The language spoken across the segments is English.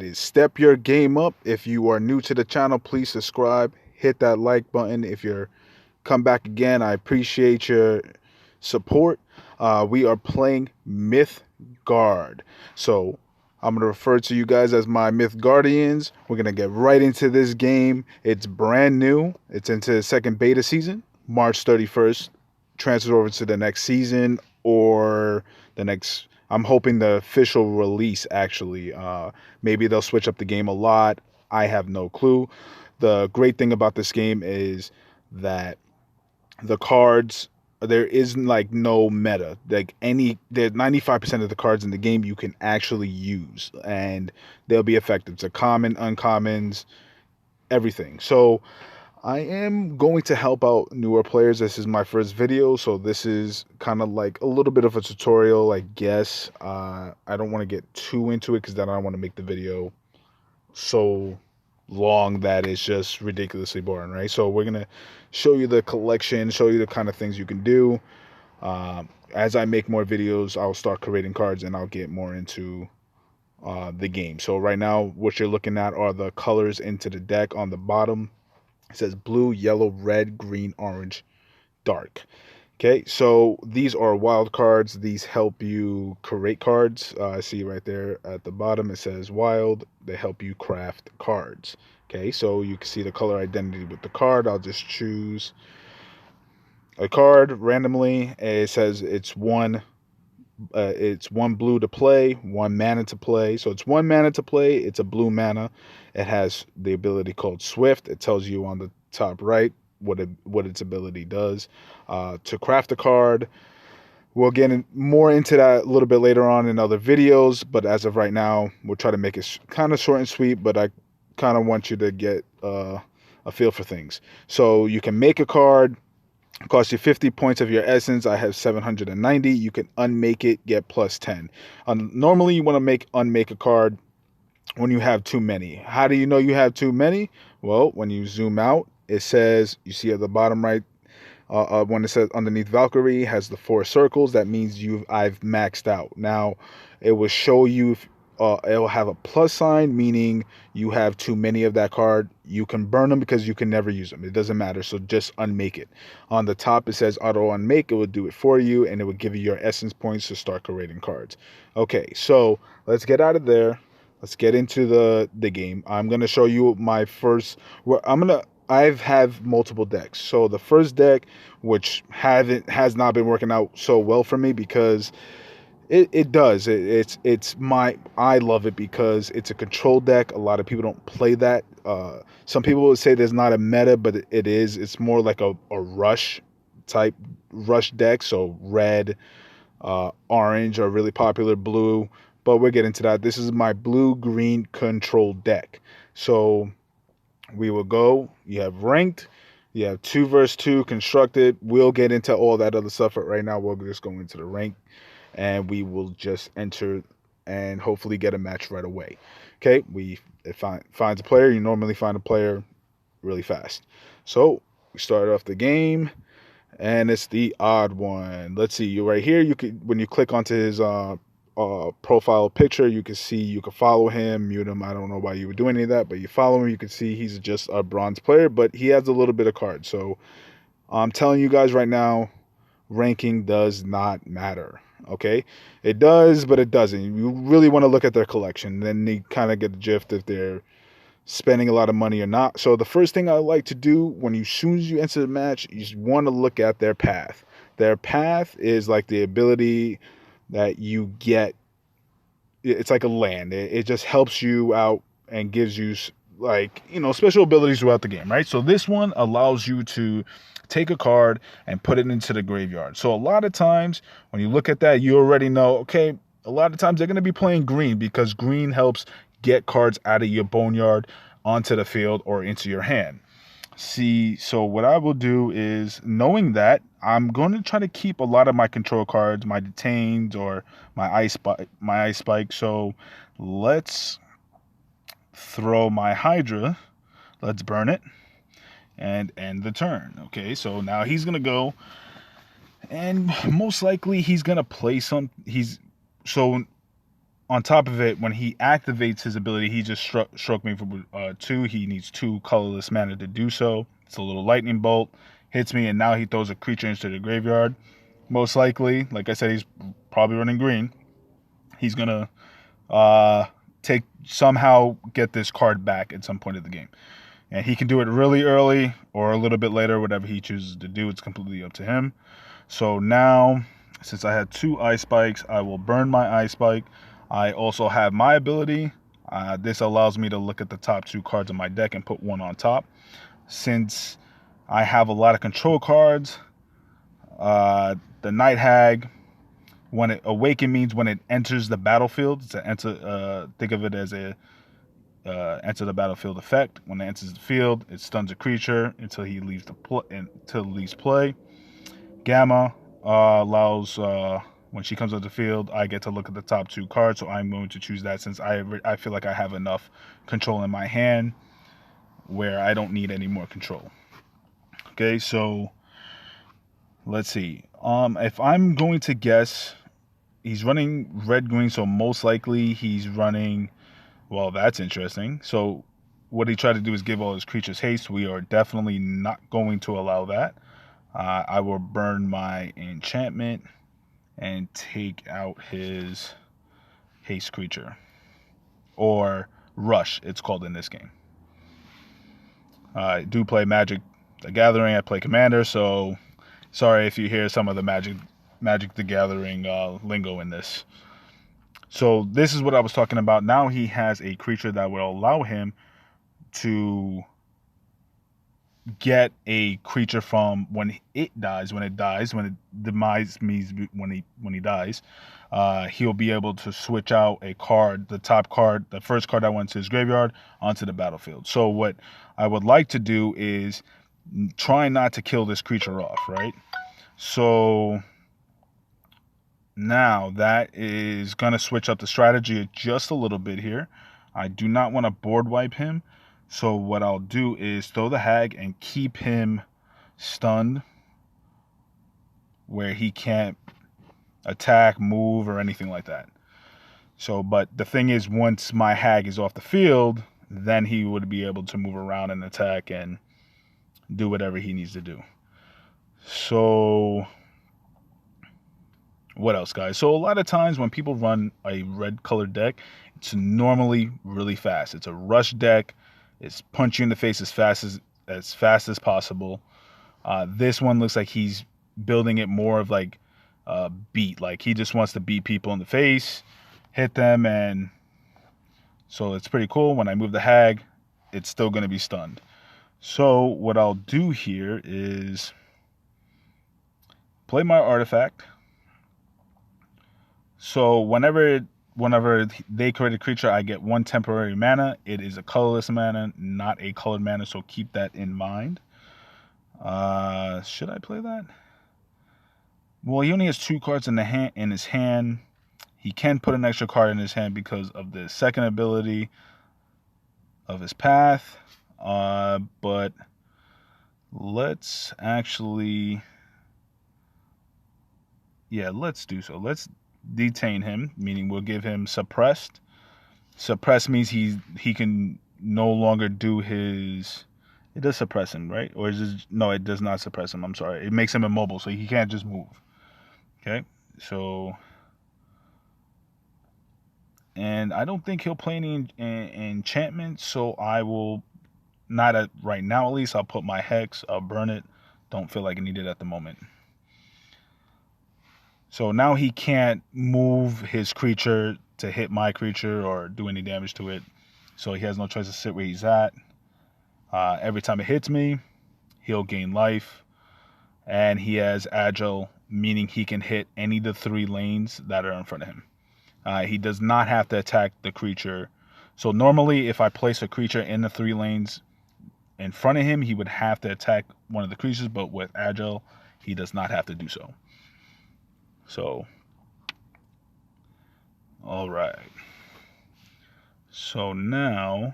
is step your game up. If you are new to the channel, please subscribe. Hit that like button. If you're come back again, I appreciate your support. We are playing Mythgard. So I'm going to refer to you guys as my Myth Guardians. We're going to get right into this game. It's brand new. It's into the second beta season. March 31st. Transfers over to the next season or the next. I'm hoping the official release actually. Maybe they'll switch up the game a lot. I have no clue. The great thing about this game is that the cards, there is like no meta, like any, there's 95% of the cards in the game you can actually use and they'll be effective. So common, uncommons, everything. So I am going to help out newer players. This is my first video, so this is kind of like a little bit of a tutorial, I guess. I don't want to get too into it because then I don't want to make the video so long that it's just ridiculously boring, right? So we're gonna show you the collection, show you the kind of things you can do. As I make more videos, I'll start creating cards and I'll get more into the game. So right now, what you're looking at are the colors into the deck. On the bottom, it says blue, yellow, red, green, orange, dark. Okay, so these are wild cards. These help you create cards. I see right there at the bottom it says wild. They help you craft cards. Okay, so you can see the color identity with the card. I'll just choose a card randomly. It says it's one blue to play, one mana to play. So it's one mana to play. It's a blue mana. It has the ability called Swift. It tells you on the top right what its ability does. To craft a card, we'll get more into that a little bit later on in other videos. But as of right now, we'll try to make it kind of short and sweet. But I kind of want you to get a feel for things. So you can make a card. Cost you 50 points of your essence. I have 790. You can unmake it, get plus 10. Normally, you want to unmake a card when you have too many. How do you know you have too many? Well, when you zoom out, it says, you see at the bottom right, when it says underneath Valkyrie has the 4 circles. That means I've maxed out. Now, it will show you it'll have a plus sign, meaning you have too many of that card. You can burn them because you can never use them. It doesn't matter. So just unmake it. On the top, it says auto unmake. It will do it for you, and it will give you your essence points to start creating cards. Okay, so let's get out of there. Let's get into the game. I'm gonna show you my first. I have multiple decks. So the first deck, which has not been working out so well for me because it does. I love it because it's a control deck. A lot of people don't play that. Some people would say there's not a meta, but it is. It's more like a rush type rush deck. So red, orange are really popular, blue. But we'll get into that. This is my blue-green control deck. So we will go. You have ranked. You have 2 versus 2 constructed. We'll get into all that other stuff. But right now, we'll just go into the rank and we will just enter and hopefully get a match right away. Okay, it finds a player. You normally find a player really fast. So we start off the game, and it's the odd one. Let's see. You right here. You could, when you click onto his profile picture, you can see you can follow him, mute him. I don't know why you would do any of that, but you follow him. You can see he's just a bronze player, but he has a little bit of cards. So I'm telling you guys right now, ranking does not matter. Okay, it does, but it doesn't. You really want to look at their collection, then you kind of get the gist if they're spending a lot of money or not. So the first thing I like to do when as soon as you enter the match, you just want to look at their path. Their path is like the ability that you get. It's like a land. It just helps you out and gives you like, special abilities throughout the game, right? So this one allows you to take a card and put it into the graveyard. So a lot of times when you look at that, you already know, okay, a lot of times they're going to be playing green because green helps get cards out of your boneyard onto the field or into your hand. See, so what I will do is, knowing that, I'm going to try to keep a lot of my control cards, my detained or my ice spike. So let's throw my Hydra. Let's burn it and end the turn. Okay, so now he's gonna go, and most likely he's gonna play some. So on top of it, when he activates his ability, he just struck me for 2. He needs 2 colorless mana to do so. It's a little lightning bolt, hits me, and now he throws a creature into the graveyard. Most likely, like I said, he's probably running green. He's gonna somehow get this card back at some point of the game, and he can do it really early or a little bit later, whatever he chooses to do. It's completely up to him. So now, since I had 2 ice spikes, I will burn my ice spike. I also have my ability. This allows me to look at the top 2 cards of my deck and put one on top. Since I have a lot of control cards, the Night Hag, when it awaken, means when it enters the battlefield. It's a enter. Think of it as a enter the battlefield effect. When it enters the field, it stuns a creature until he leaves play. Gamma allows when she comes on the field, I get to look at the top 2 cards, so I'm going to choose that since I feel like I have enough control in my hand where I don't need any more control. Okay, so let's see. If I'm going to guess, he's running red-green, so most likely he's running... Well, that's interesting. So what he tried to do is give all his creatures haste. We are definitely not going to allow that. I will burn my enchantment and take out his haste creature. Or rush, it's called in this game. I do play Magic the Gathering. I play Commander, so sorry if you hear some of the Magic the Gathering lingo in this. So this is what I was talking about. Now he has a creature that will allow him to get a creature from when it dies. When it demise means when he dies, he'll be able to switch out a card, the top card, the first card that went to his graveyard, onto the battlefield. So what I would like to do is try not to kill this creature off, right? So now that is going to switch up the strategy just a little bit here. I do not want to board wipe him. So what I'll do is throw the Hag and keep him stunned where he can't attack, move, or anything like that. So, but the thing is, once my Hag is off the field, then he would be able to move around and attack and do whatever he needs to do. So what else, guys? So a lot of times when people run a red colored deck, it's normally really fast. It's a rush deck. It's punch you in the face as fast as possible. This one looks like he's building it more of like beat. Like he just wants to beat people in the face, hit them, and so it's pretty cool. When I move the Hag, it's still going to be stunned. So what I'll do here is play my artifact. So whenever they create a creature, I get 1 temporary mana. It is a colorless mana, not a colored mana, so keep that in mind. Should I play that? Well, he only has 2 cards in his hand. He can put an extra card in his hand because of the second ability of his path. But let's actually... Yeah, let's do so. Let's detain him, meaning we'll give him suppressed. Suppressed means he can no longer do his... It does suppress him, right? Or is it... No, it does not suppress him. I'm sorry. It makes him immobile, so he can't just move. Okay, so... And I don't think he'll play any enchantment, so I will... Not at right now, at least. I'll put my Hex. I'll burn it. Don't feel like I need it at the moment. So now he can't move his creature to hit my creature or do any damage to it. So he has no choice to sit where he's at. Every time it hits me, he'll gain life. And he has agile, meaning he can hit any of the 3 lanes that are in front of him. He does not have to attack the creature. So normally if I place a creature in the 3 lanes in front of him, he would have to attack one of the creatures. But with agile, he does not have to do so. So, all right. So now,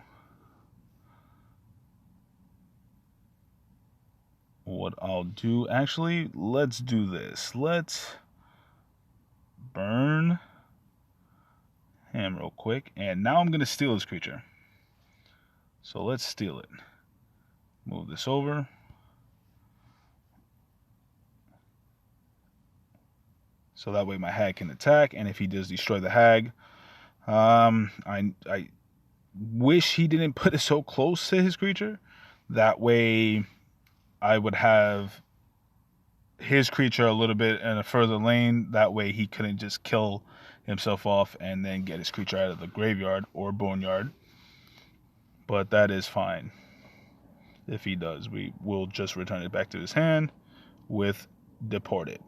what I'll do, actually, let's do this. Let's burn him real quick. And now I'm going to steal his creature. So let's steal it. Move this over. So that way my hag can attack. And if he does destroy the hag, I wish he didn't put it so close to his creature. That way I would have his creature a little bit in a further lane. That way he couldn't just kill himself off and then get his creature out of the graveyard or boneyard. But that is fine. If he does, we will just return it back to his hand with Deported.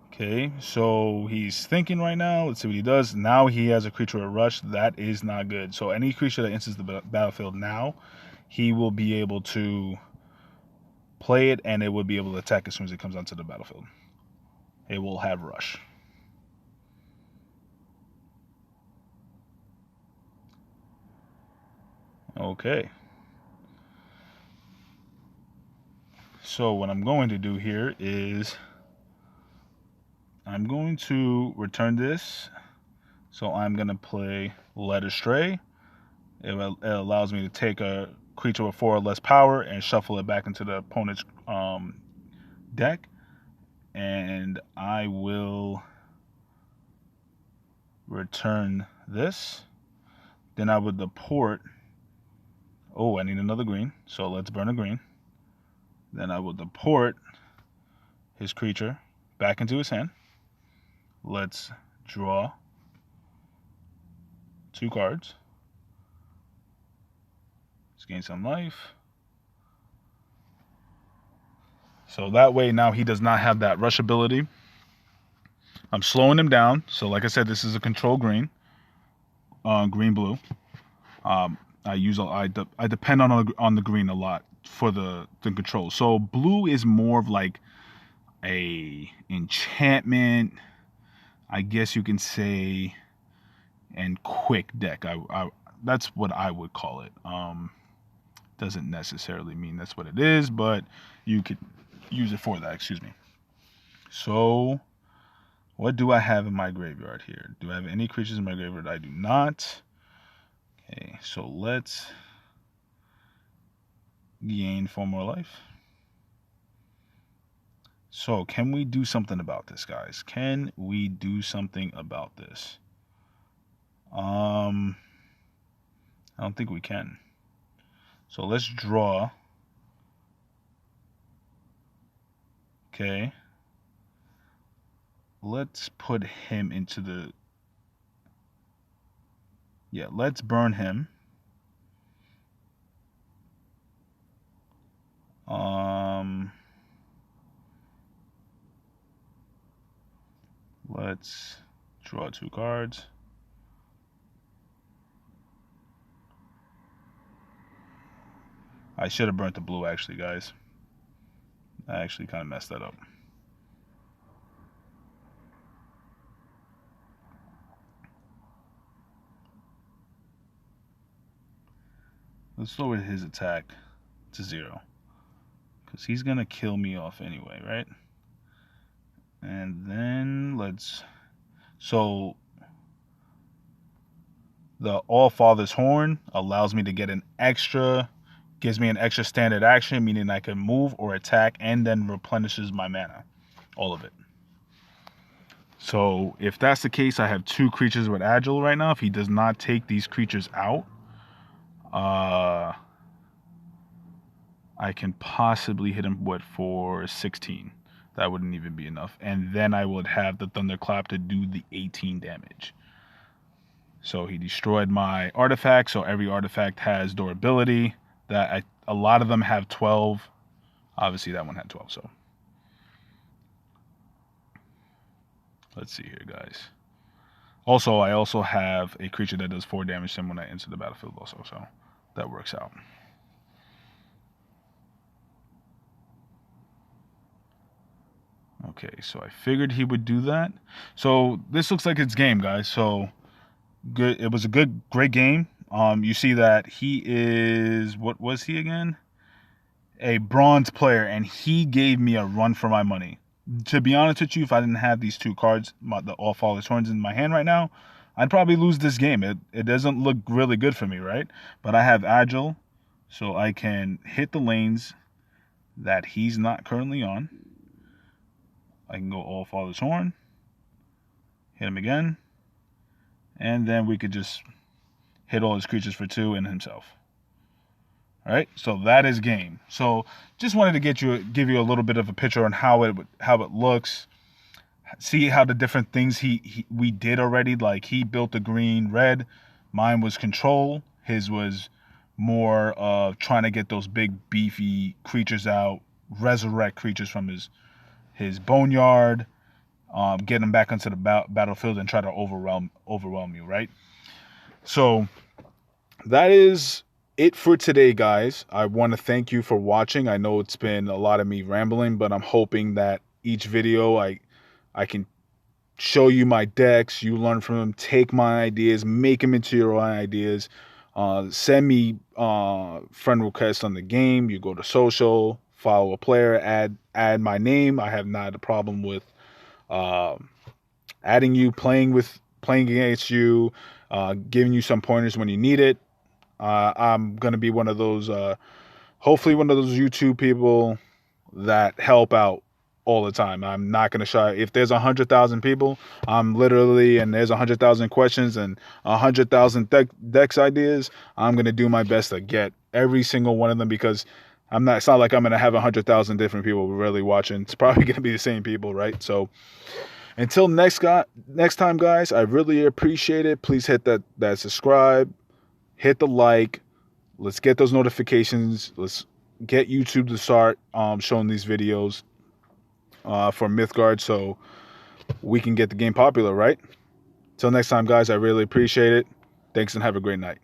Okay, so he's thinking right now. Let's see what he does. Now he has a creature with Rush. That is not good. So any creature that enters the battlefield now, he will be able to play it, and it will be able to attack as soon as it comes onto the battlefield. It will have Rush. Okay. So what I'm going to do here is I'm going to return this. So I'm going to play Led Astray. It allows me to take a creature with 4 or less power and shuffle it back into the opponent's deck. And I will return this. Then I would deport. Oh, I need another green. So let's burn a green. Then I will deport his creature back into his hand. Let's draw 2 cards. Let's gain some life. So that way now he does not have that rush ability. I'm slowing him down. So like I said, this is a control green. Green-blue. I depend on the green a lot for the control. So blue is more of like a enchantment, I guess you can say, and quick deck. I that's what I would call it. Doesn't necessarily mean that's what it is, but you could use it for that. Excuse me. So, what do I have in my graveyard here? Do I have any creatures in my graveyard? I do not. Okay, so let's gain 4 more life. So, can we do something about this, guys? Can we do something about this? I don't think we can. So let's draw. Okay. Let's put him into the... Yeah, let's burn him. Let's draw 2 cards. I should have burnt the blue, actually, guys. I actually kind of messed that up. Let's lower his attack to 0. Because he's going to kill me off anyway, right? And then let's... So, the All-Father's Horn allows me to get an extra... Gives me an extra standard action, meaning I can move or attack, and then replenishes my mana. All of it. So, if that's the case, I have 2 creatures with Agile right now. If he does not take these creatures out, I can possibly hit him for 16. That wouldn't even be enough. And then I would have the Thunderclap to do the 18 damage. So he destroyed my artifact. So every artifact has durability. A lot of them have 12. Obviously that one had 12. So let's see here, guys. Also, I also have a creature that does 4 damage to him when I enter the battlefield also. So that works out. Okay, so I figured he would do that. So this looks like it's game, guys. So good. It was a great game. You see that he is, what was he again? A bronze player, and he gave me a run for my money. To be honest with you, if I didn't have these two cards, the All Father's Horns in my hand right now, I'd probably lose this game. It doesn't look really good for me, right? But I have Agile, so I can hit the lanes that he's not currently on. I can go All Father's Horn, hit him again, and then we could just hit all his creatures for 2 and himself. All right, so that is game. So just wanted to give you a little bit of a picture on how it looks. See how the different things we did already. Like he built the green red, mine was control. His was more of trying to get those big beefy creatures out, resurrect creatures from his boneyard, get them back onto the battlefield and try to overwhelm you, right? So that is it for today, guys. I want to thank you for watching. I know it's been a lot of me rambling, but I'm hoping that each video I can show you my decks, you learn from them, take my ideas, make them into your own ideas. Send me friend requests on the game. You go to social, follow a player, add my name. I have not a problem with adding you, playing against you, giving you some pointers when you need it. I'm gonna be one of those, hopefully one of those YouTube people that help out all the time. I'm not gonna shy. If there's 100,000 people, I'm literally, and there's 100,000 questions and 100,000 decks ideas, I'm gonna do my best to get every single one of them, because it's not like I'm gonna have 100,000 different people really watching. It's probably gonna be the same people, right? So until next time, guys, I really appreciate it. Please hit that subscribe, hit the like. Let's get those notifications. Let's get YouTube to start showing these videos for Mythgard, so we can get the game popular, right? Till next time, guys, I really appreciate it. Thanks and have a great night.